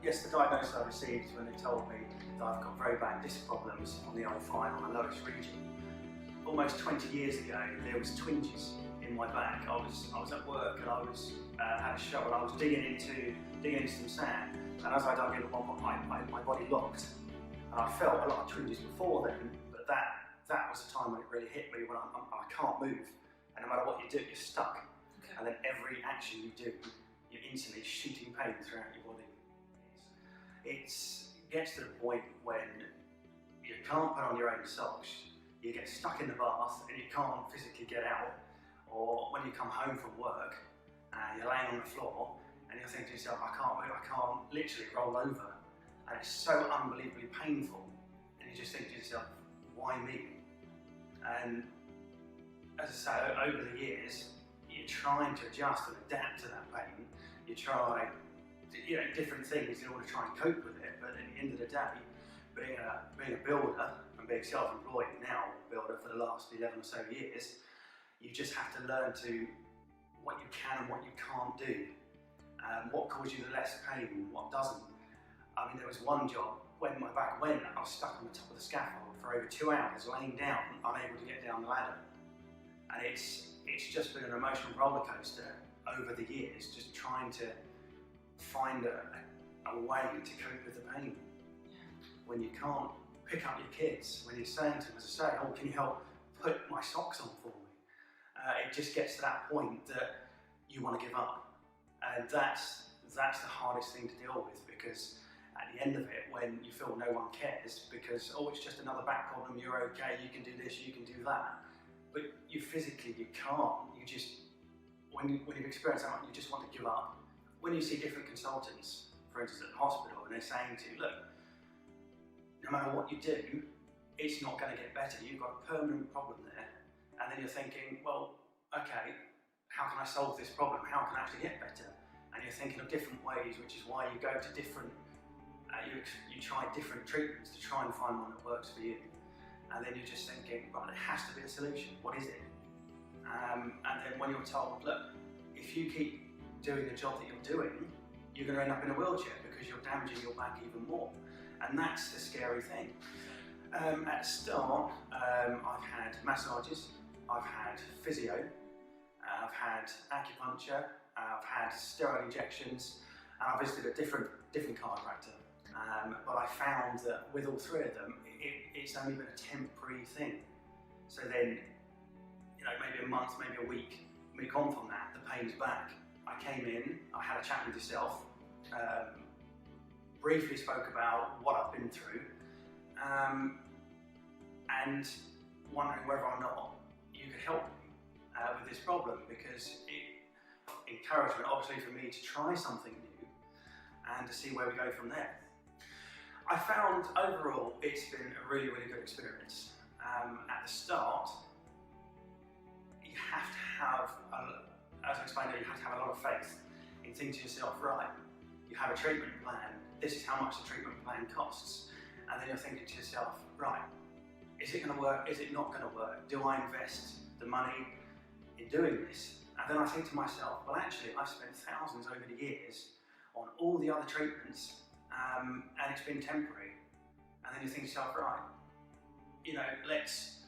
Yes, the diagnosis I received when they told me that I've got very bad disc problems on the L5 on the lowest region. Almost 20 years ago, there was twinges in my back. I was at work and I was had a shovel. I was digging into some sand, and as I dug in, my body locked, and I felt a lot of twinges before then. But that was the time when it really hit me, when I can't move, and no matter what you do, you're stuck. Okay. And then every action you do, you're instantly shooting pain throughout your body. It gets to the point when you can't put on your own socks, you get stuck in the bath and you can't physically get out, or when you come home from work and you're laying on the floor and you're thinking to yourself, I can't move, I can't literally roll over, and it's so unbelievably painful, and you just think to yourself, why me? And as I say, over the years, you're trying to adjust and adapt to that pain. You try different things in order to try and cope with it, but at the end of the day, being a builder and being self-employed now, builder for the last 11 or so years, you just have to learn to what you can and what you can't do, what causes you the less pain, what doesn't. I mean, there was one job when my back went, I was stuck on the top of the scaffold for over 2 hours, laying down, unable to get down the ladder. And it's just been an emotional roller coaster over the years, just trying to find a way to cope with the pain. When you can't pick up your kids, when you're saying to them, as I say, oh, can you help put my socks on for me? It just gets to that point that you want to give up. And that's the hardest thing to deal with, because at the end of it, when you feel no one cares, because, oh, it's just another back problem, you're okay, you can do this, you can do that. But you physically, you can't. You just, when you've experienced that, you just want to give up. When you see different consultants, for instance at the hospital, and they're saying to you, look, no matter what you do, it's not going to get better. You've got a permanent problem there. And then you're thinking, well, okay, how can I solve this problem? How can I actually get better? And you're thinking of different ways, which is why you go to different, you try different treatments to try and find one that works for you. And then you're just thinking, right, there has to be a solution. What is it? And then when you're told, look, if you keep doing the job that you're doing, you're going to end up in a wheelchair because you're damaging your back even more. And that's the scary thing. At the start, I've had massages, I've had physio, I've had acupuncture, I've had steroid injections, and I visited a different chiropractor. But I found that with all three of them, it's only been a temporary thing. So then, maybe a month, maybe a week on from that, the pain's back. I came in, I had a chat with yourself, briefly spoke about what I've been through, and wondering whether or not you could help me with this problem, because it encouragement obviously for me to try something new and to see where we go from there. I found overall it's been a really, really good experience. At the start, you have to have, as I explained earlier, you have to have a lot of faith in thinking to yourself, right, you have a treatment plan, this is how much the treatment plan costs, and then you're thinking to yourself, right, is it going to work, is it not going to work, do I invest the money in doing this? And then I think to myself, well actually I've spent thousands over the years on all the other treatments, and it's been temporary. And then you think to yourself, right, let's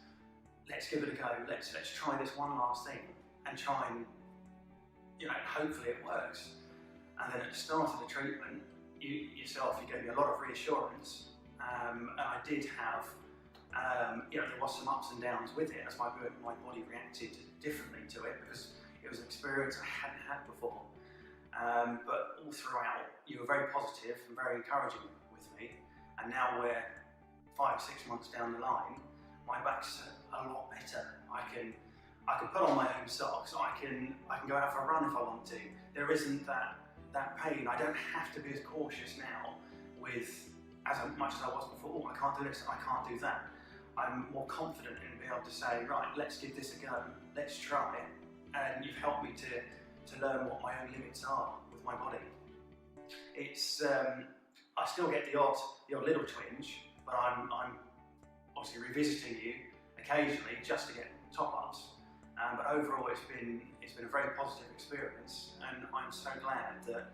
give it a go, let's try this one last thing and try and, hopefully it works. And then at the start of the treatment, you gave me a lot of reassurance, and I did have, there was some ups and downs with it as my body reacted differently to it, because it was an experience I hadn't had before. But all throughout, you were very positive and very encouraging with me, and now we're 5 or 6 months down the line, my back's a lot better. I can put on my own socks, I can go out for a run if I want to. There isn't that pain. I don't have to be as cautious now with as much as I was before. Oh, I can't do this, I can't do that. I'm more confident in being able to say, right, let's give this a go, let's try it. And you've helped me to learn what my own limits are with my body. It's, I still get the odd little twinge, but I'm obviously revisiting you occasionally just to get top-ups. But overall, it's been a very positive experience, and I'm so glad that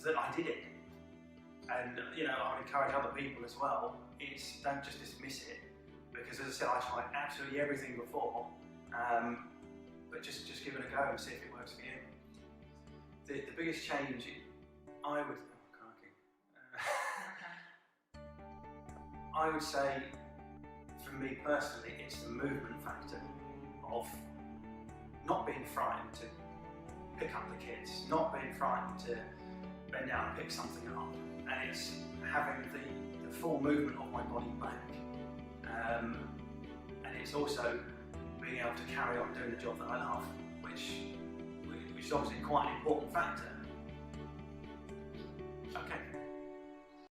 that I did it. And you know, I would encourage other people as well, don't just dismiss it, because as I said, I tried absolutely everything before, but just give it a go and see if it works for you. The biggest change I would say, for me personally, it's the movement factor of not being frightened to pick up the kids, not being frightened to bend down and pick something up, and it's having the full movement of my body back, and it's also being able to carry on doing the job that I love, which is obviously quite an important factor. Okay.